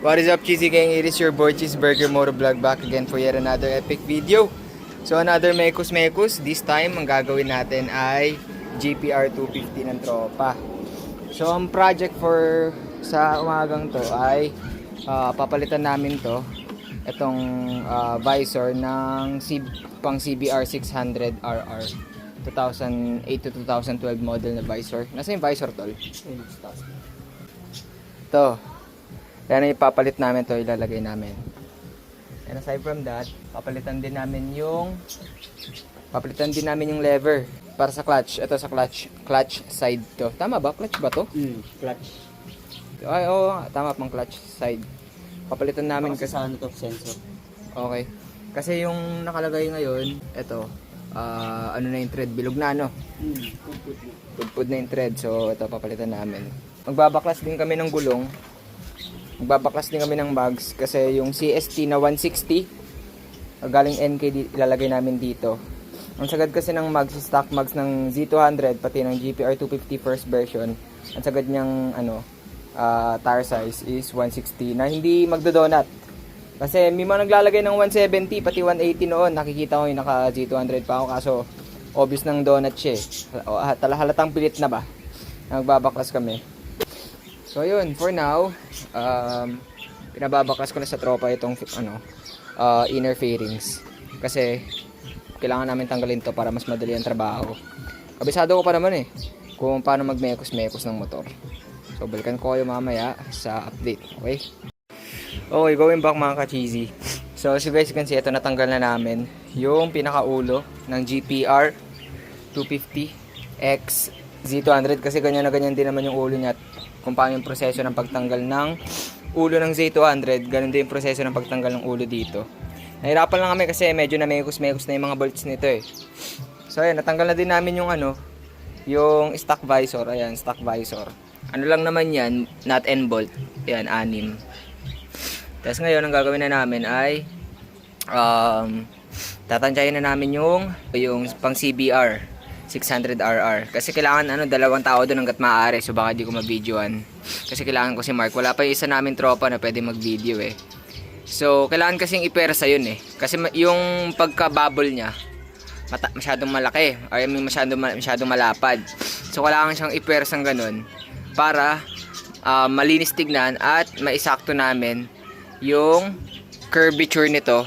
What is up, Cheesy Gang? It is your boy Cheeseburger Motovlog back again for yet another epic video. So another Mekos. This time, ang gagawin natin ay GPR 250 ng tropa. So ang project for sa umagang to ay papalitan namin to. Itong visor ng pang CBR 600 RR 2008 to 2012 model na visor. Nasa yung visor, tol? Ito. Yan ang ipapalit namin to, ilalagay namin. And aside from that, papalitan din namin yung lever para sa clutch. Ito sa clutch side to. Tama ba? Clutch ba to? Clutch. Ay, oo, tama pang clutch side. Papalitan namin kasi sa ano to, sensor. Okay. Kasi yung nakalagay ngayon, ito, ano na yung thread, bilog na ano. Pudpud na yung thread, so ito papalitan namin. Magbabaklas din kami ng gulong. Magbabaklas din kami ng mags kasi yung CST na 160 galing NK ilalagay namin dito. Ang sagad kasi ng mags, stock mags ng Z200 pati ng GPR 250 first version, ang sagad niyang tire size is 160 na hindi magdodonut. Kasi may mga naglalagay ng 170 pati 180 noon. Nakikita ko yung naka Z200 pa ako kaso obvious ng donut siya eh. Halatang pilit na ba? Nagbabaklas kami. So yun, for now, pinababaklas ko na sa tropa itong inner fairings. Kasi kailangan namin tanggalin to para mas madali ang trabaho. Kabisado ko pa naman eh kung paano magmekos-mekos ng motor. So balikan ko kayo mamaya sa update, okay? Okay, going back mga ka-cheesy. So as you guys can see, ito natanggal na namin yung pinakaulo ng GPR 250X Z200 kasi ganyan na ganyan din naman yung ulo niya. Kung paano yung proseso ng pagtanggal ng ulo ng Z200, ganun din yung proseso ng pagtanggal ng ulo dito. Nahirapan lang kami kasi medyo na mekos-mekos na yung mga bolts nito eh. So ayan, natanggal na din namin yung yung stock visor. Ayan, stock visor. Ano lang naman yan, nut and bolt. Ayan, 6. Tapos ngayon, ang gagawin na namin ay tatansyahin na namin yung pang CBR 600RR. Kasi kailangan dalawang tao doon hanggat maaari. So baka di ko ma-videoan. Kasi kailangan ko si Mark. Wala pa yung isa namin tropa na pwede mag-video eh. So kailangan kasing ipersa yun eh. Kasi yung pagka-bubble niya masyadong malaki. Or masyadong malapad. So kailangan siyang ipersang ganun para malinis tignan at maisakto namin yung curvature nito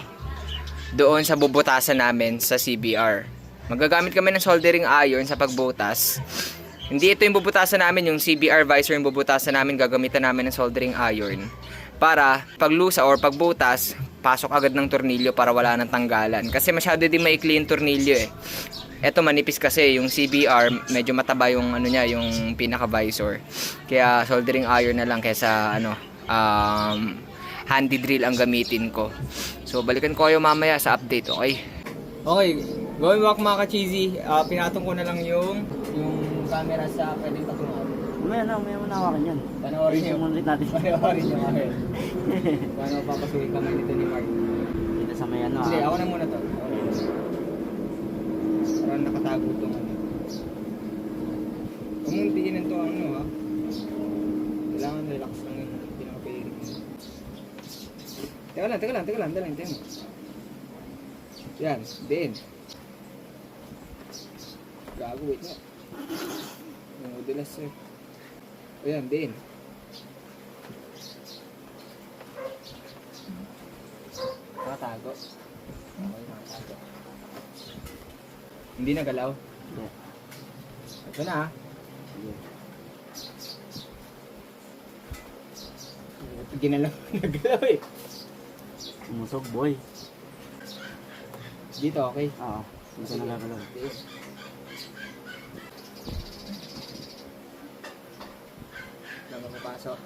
doon sa bubutasan namin sa CBR. Magagamit kami ng soldering iron sa pagbutas. Hindi ito yung bubutasan namin, yung CBR visor yung bubutasan namin, gagamitan namin ng soldering iron. Para paglusa or pagbutas, pasok agad ng tornilyo para wala nang tanggalan. Kasi masyado din maikli yung tornilyo eh. Ito manipis kasi, yung CBR, medyo mataba yung yung pinaka visor. Kaya soldering iron na lang kaysa handy drill ang gamitin ko. So balikan ko kayo mamaya sa update, okay? Okay, going back mga ka-cheesy, pinatong ko na lang yung camera sa pwedeng patungan. May muna hawakan yan. Panoorin nyo. Ulit natin. Panoorin nyo kami. Paano papasukin kami dito ni Mark? Dito sa may Hindi, ako na muna to. Parang nakatago itong Kumuntiin ito ha. Kailangan relax lang yung pinaka-pairing. Teka lang. Yan, din. Gago, wait nga. Namudulas sir. Ayan, din. Nakatago. Okay, nakatago. Hindi nagalaw? Yeah. Ito na ha. Ginalaw, nagalaw eh. Umusog boy. Dito, okay? Oo. Dito na gagalaw. Lang mapapasok.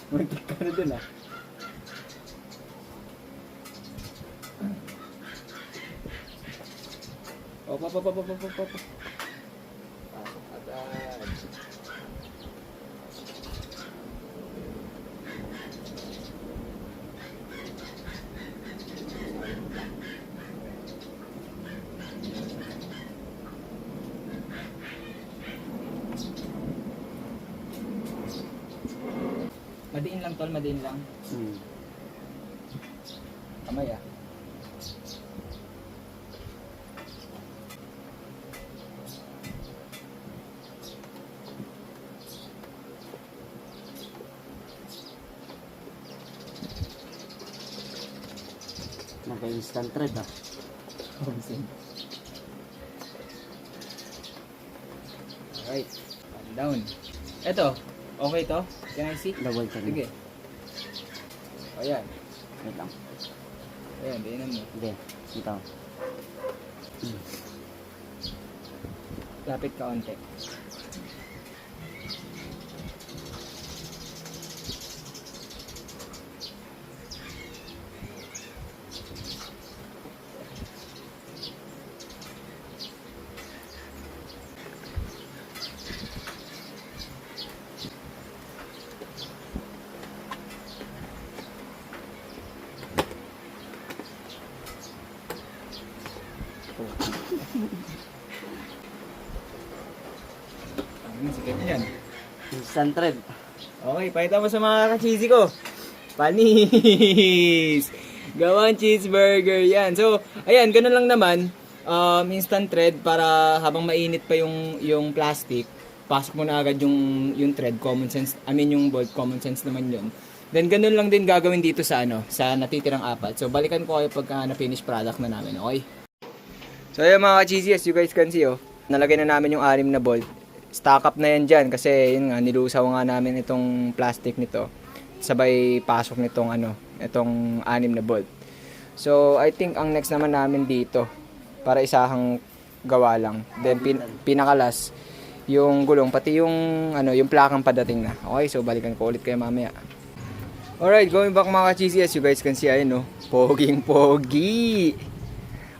Muntik ka na dun ah. Pasok agad. Madiin lang tol, madiin lang. Kamay ah. Naka-instant thread ah. Alright, calm down. Ito, okay to? Can I see? Double check. Sige. O yan. Wait lang. Ayan, diinan mo. Hindi. Ito. Lapit ka onte. Sige yan. Instant thread. Okay, pakita mo sa mga ka-cheesy ko. Panis! Gawang cheeseburger yan. So, ayan, ganun lang naman. Instant thread para habang mainit pa yung plastic, pasok mo na agad yung thread, common sense. I mean yung bolt, common sense naman yun. Then ganun lang din gagawin dito sa sa natitirang apat. So, balikan ko kayo pagka na-finish product na namin, okay? So, ayan mga ka-cheesy, as you guys can see, nalagay na namin yung 6 na bolt. Stock up na yan dyan kasi yun nga, nilusaw nga namin itong plastic nito. Sabay pasok nitong itong 6 na bolt. So, I think ang next naman namin dito, para isahang gawa lang. Then, pinakalas, yung gulong, pati yung plakang padating na. Okay, so balikan ko ulit kayo mamaya. Alright, going back mga ka-cheesy, as you guys can see, ayun poging pogi.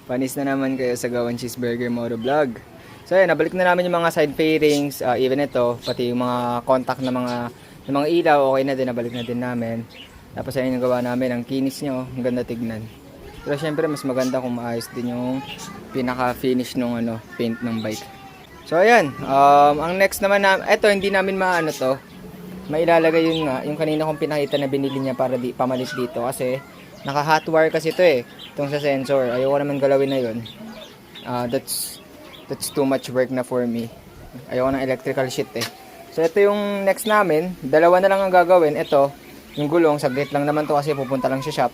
Panis na naman kayo sa Gawang Cheeseburger Moto Vlog. So ayan, nabalik na namin yung mga side fairings, even ito, pati yung mga contact na mga ilaw, okay na din, nabalik na din namin. Tapos ayun yung gawa namin, ang kinis nyo, ang ganda tignan. Pero syempre mas maganda kung maayos din yung pinaka-finish nung paint ng bike. So ayan, ang next naman ito hindi namin mailalagay yun nga, yung kanina kong pinakita na binili niya para pamalit dito kasi naka hot wire kasi ito itong sa sensor. Ayoko naman galawin na yun. That's too much work na for me. Ayoko ng electrical shit So ito yung next namin, dalawa na lang ang gagawin. Ito, yung gulong, saglit lang naman to kasi pupunta lang sa shop.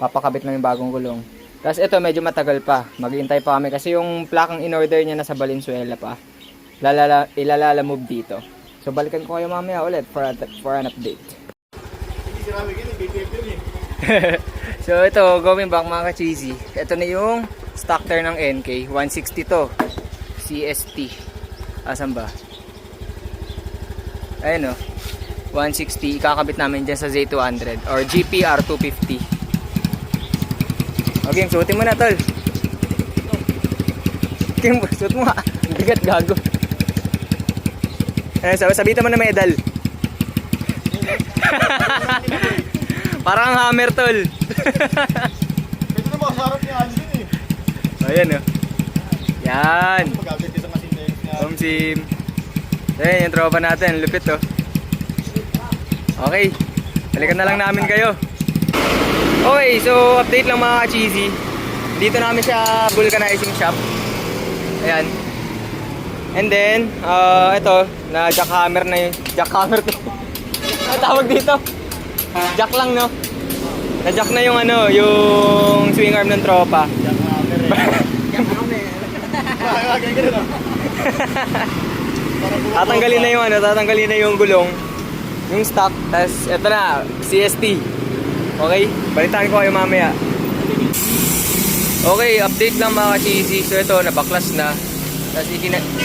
Papakabit lang yung bagong gulong. Tapos ito medyo matagal pa. Maghihintay pa kami kasi yung plakang in-order niya nasa Valenzuela pa. Ilalalamove dito. So balikan ko kayo mamaya ulit for an update. So ito, going back mga ka-cheesy. Ito na yung stock tire ng NK. 160 to. CST. Asan ba? Ayun 160. Ikakabit namin dyan sa Z200 or GPR 250. Okay, suotin mo na tol. Kim, suot mo ha. Bigat gago. Sabitan mo na medal. Parang hammer tol. Pwede na ba sarap niya Alvin Ayan Yan. Magagamit ka sa machine niya. Sim. Ayan yung tropa natin. Lupit Okay. Balikan na lang namin kayo. Okay, so update lang mga ka-cheesy. Dito namin sa vulcanizing shop. Ayan. And then, ito, na jackhammer na yun. Jackhammer to. Ano tawag dito? Jack lang, no? Na-jack na yung yung swing arm ng tropa. Tatanggalin na yung gulong. Yung stock, tas ito na, CST. Okay? Balitaan ko kayo mamaya. Okay, update lang mga ka-cheesy. So ito, nabaklas na.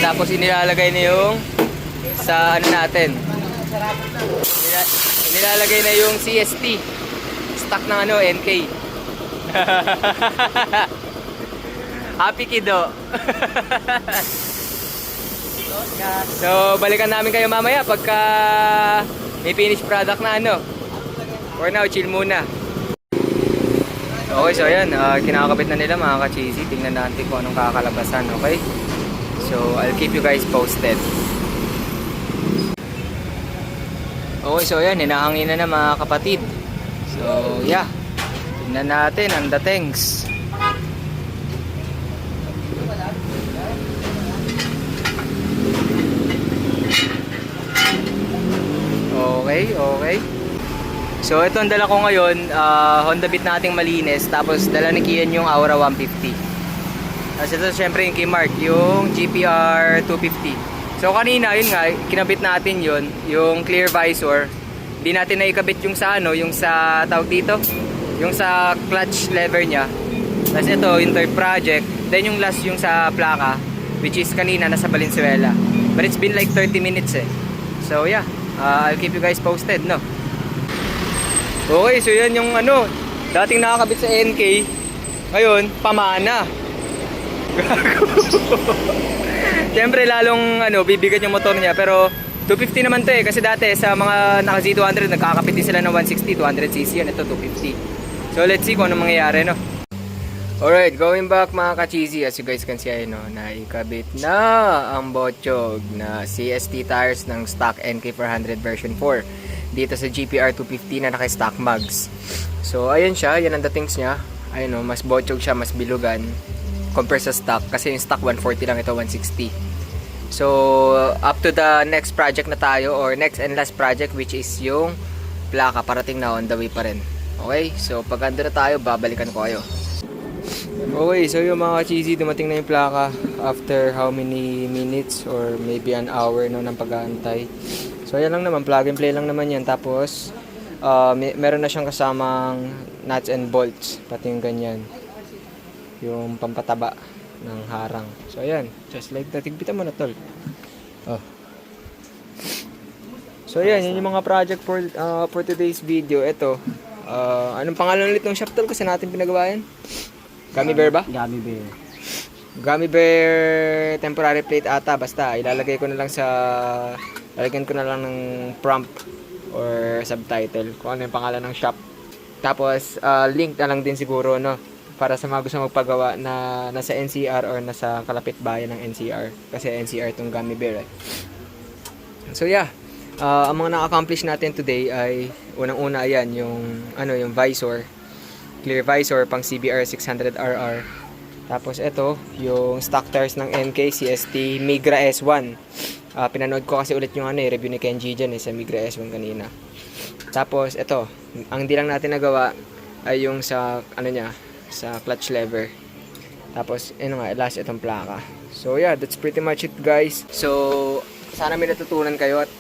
Tapos inilalagay na yung sa natin. Nilalagay na yung CST. Stock ng NK. Happy kiddo. So, balikan namin kayo mamaya pagka may finished product na For now, chill muna. Okay, so ayan, kinakabit na nila mga ka-cheesy. Tingnan natin kung anong kakalabasan, okay? So, I'll keep you guys posted. Okay, so ayan, hinahangin na mga kapatid. So, yeah. Tingnan natin ang datings. Okay. So, ito ang dala ko ngayon. Honda Beat nating malinis. Tapos, dala ni Kian yung Aura 150. Tapos, ito syempre yung kay Mark, yung GPR 250. So, kanina, yun nga, kinabit natin yun. Yung clear visor. Hindi natin naikabit yung sa yung sa tawag dito. Yung sa clutch lever niya. Tapos, ito, yung third project. Then, yung last yung sa plaka. Which is kanina, nasa Valenzuela. But it's been like 30 minutes eh. So, yeah. I'll keep you guys posted, no? Okay, so yan yung dating nakakabit sa NK. Ngayon, pamana. Siyempre, lalong bibigat yung motor niya. Pero, 250 naman to eh. Kasi dati, sa mga naka Z200, nagkakapit din sila ng 160, 200cc yan. Ito, 250. So, let's see kung anong mangyayari, no? Alright, going back mga ka-cheesy, as you guys can see, naikabit na ang Botchog na CST tires ng stock NK400 version 4 dito sa GPR 250 na naka-stock mags. So, ayun siya, yan ang datings niya. Ayun mas Botchog siya, mas bilugan compare sa stock kasi yung stock 140 lang, ito 160. So, up to the next project na tayo or next and last project which is yung plaka, parating na on the way pa rin. Okay, so pag ando na tayo, babalikan ko kayo. Okay, so yung mga cheesy, dumating na yung plaka after how many minutes or maybe an hour ng pag-aantay. So ayan lang naman, plug and play lang naman yan. Tapos meron na siyang kasamang nuts and bolts, pati yung ganyan, yung pampataba ng harang. So ayan, just like that. Tigpitan mo na tol. So ayan, yun yung mga project for today's video. Ito, anong pangalan ulit ng shop tol kasi natin pinagawa yan? Gummy Bear ba? Gummy Bear. Gummy Bear temporary plate ata. Basta ilalagay ko na lang lalagyan ko na lang ng prompt or subtitle kung ano yung pangalan ng shop. Tapos link na lang din siguro para sa mga gusto magpagawa na nasa NCR or nasa kalapit bayan ng NCR. Kasi NCR tong Gummy Bear. So yeah, ang mga na-accomplish natin today ay unang-una ayan yung visor. Clear visor pang CBR 600RR. Tapos ito, yung stock tires ng NK CST Migra S1. Pinanood ko kasi ulit yung review ni Kenji dyan sa Migra S1 kanina. Tapos ito, ang di lang natin nagawa ay yung sa sa clutch lever. Tapos last itong plaka. So yeah, that's pretty much it guys. So sana may natutunan kayo at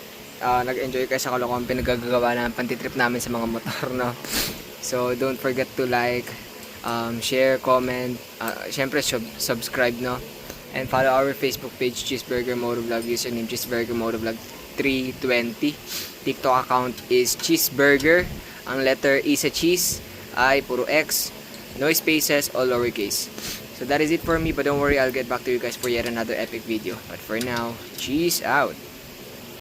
nag-enjoy kayo sa kalokohan pinagagawa ng pantitrip namin sa mga motor, no? So, don't forget to like, share, comment, syempre subscribe, no? And follow our Facebook page, Cheeseburger Motovlog, username Cheeseburger Motovlog 320. TikTok account is Cheeseburger. Ang letter E sa cheese ay puro X, no spaces, all lowercase. So that is it for me, but don't worry, I'll get back to you guys for yet another epic video. But for now, cheese out!